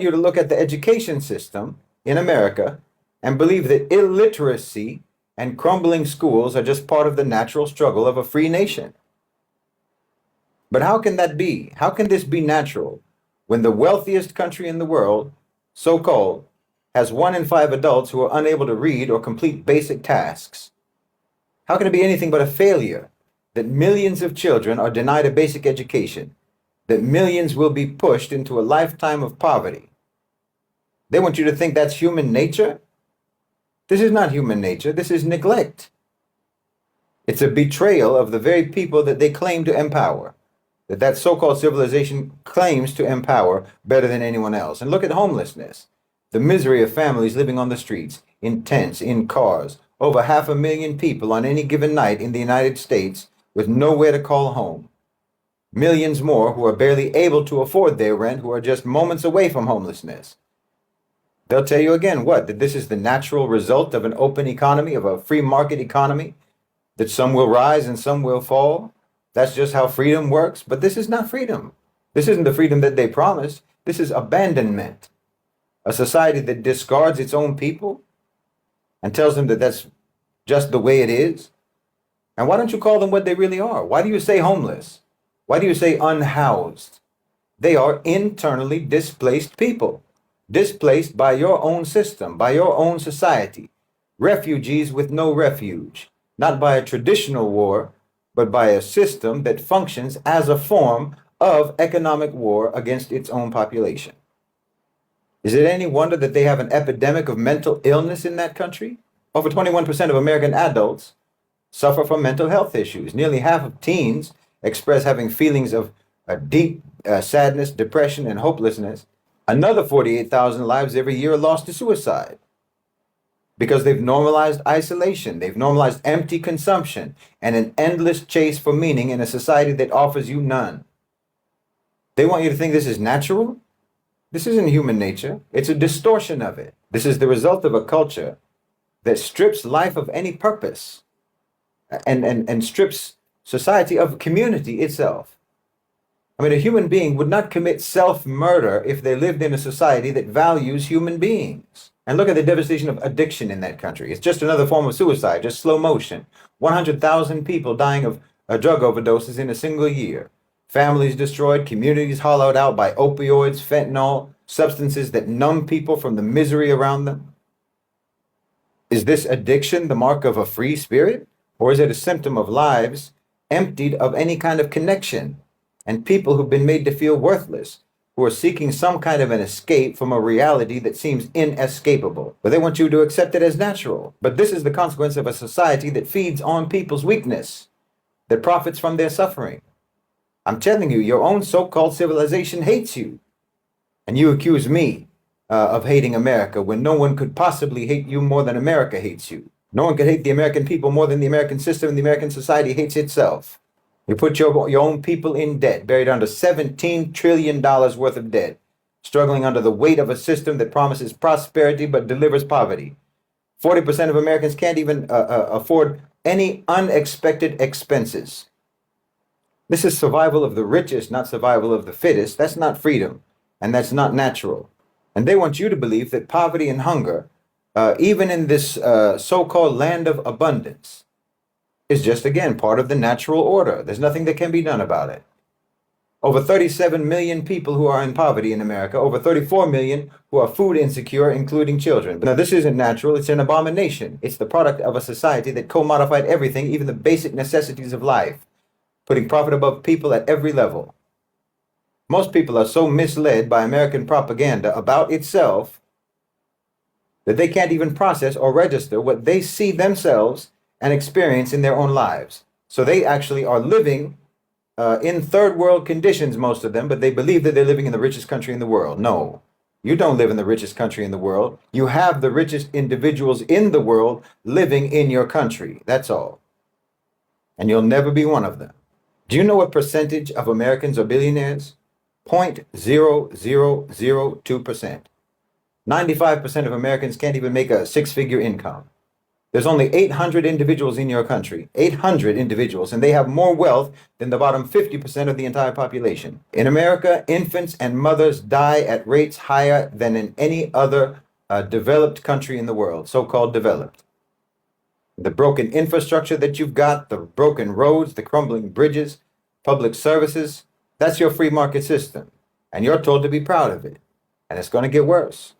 You to look at the education system in America and believe that illiteracy and crumbling schools are just part of the natural struggle of a free nation. But how can that be? How can this be natural when the wealthiest country in the world, so called, has 1 in 5 adults who are unable to read or complete basic tasks? How can it be anything but a failure that millions of children are denied a basic education, that millions will be pushed into a lifetime of poverty? They want you to think that's human nature? This is not human nature. This is neglect. It's a betrayal of the very people that they claim to empower, that so-called civilization claims to empower better than anyone else. And look at homelessness, the misery of families living on the streets, in tents, in cars, over 500,000 people on any given night in the United States with nowhere to call home. Millions more who are barely able to afford their rent, who are just moments away from homelessness. They'll tell you again, what? That this is the natural result of an open economy, of a free market economy, that some will rise and some will fall. That's just how freedom works. But this is not freedom. This isn't the freedom that they promised. This is abandonment. A society that discards its own people and tells them that that's just the way it is. And why don't you call them what they really are? Why do you say homeless? Why do you say unhoused? They are internally displaced people, displaced by your own system, by your own society, refugees with no refuge, not by a traditional war, but by a system that functions as a form of economic war against its own population. Is it any wonder that they have an epidemic of mental illness in that country? Over 21% of American adults suffer from mental health issues. Nearly half of teens express having feelings of deep sadness, depression, and hopelessness. Another 48,000 lives every year are lost to suicide because they've normalized isolation. They've normalized empty consumption and an endless chase for meaning in a society that offers you none. They want you to think this is natural. This isn't human nature. It's a distortion of it. This is the result of a culture that strips life of any purpose and strips society of community itself. I mean, a human being would not commit self-murder if they lived in a society that values human beings. And look at the devastation of addiction in that country. It's just another form of suicide, just slow motion. 100,000 people dying of drug overdoses in a single year. Families destroyed, communities hollowed out by opioids, fentanyl, substances that numb people from the misery around them. Is this addiction the mark of a free spirit? Or is it a symptom of lives emptied of any kind of connection and people who've been made to feel worthless, who are seeking some kind of an escape from a reality that seems inescapable? But they want you to accept it as natural. But this is the consequence of a society that feeds on people's weakness, that profits from their suffering. I'm telling you, your own so-called civilization hates you. And you accuse me of hating America when no one could possibly hate you more than America hates you. No one could hate the American people more than the American system and the American society hates itself. You put your own people in debt, buried under $17 trillion worth of debt, struggling under the weight of a system that promises prosperity but delivers poverty. 40% of Americans can't even afford any unexpected expenses. This is survival of the richest, not survival of the fittest. That's not freedom, and that's not natural. And they want you to believe that poverty and hunger, even in this so-called land of abundance, is just, again, part of the natural order. There's nothing that can be done about it. Over 37 million people who are in poverty in America, over 34 million who are food insecure, including children. Now, this isn't natural. It's an abomination. It's the product of a society that commodified everything, even the basic necessities of life, putting profit above people at every level. Most people are so misled by American propaganda about itself that they can't even process or register what they see themselves and experience in their own lives. So they actually are living in third world conditions, most of them, but they believe that they're living in the richest country in the world. No, you don't live in the richest country in the world. You have the richest individuals in the world living in your country. That's all. And you'll never be one of them. Do you know what percentage of Americans are billionaires? 0.0002%. 95% of Americans can't even make a six-figure income. There's only 800 individuals in your country, 800 individuals, and they have more wealth than the bottom 50% of the entire population. In America, infants and mothers die at rates higher than in any other developed country in the world, so-called developed. The broken infrastructure that you've got, the broken roads, the crumbling bridges, public services, that's your free market system. And you're told to be proud of it. And it's going to get worse.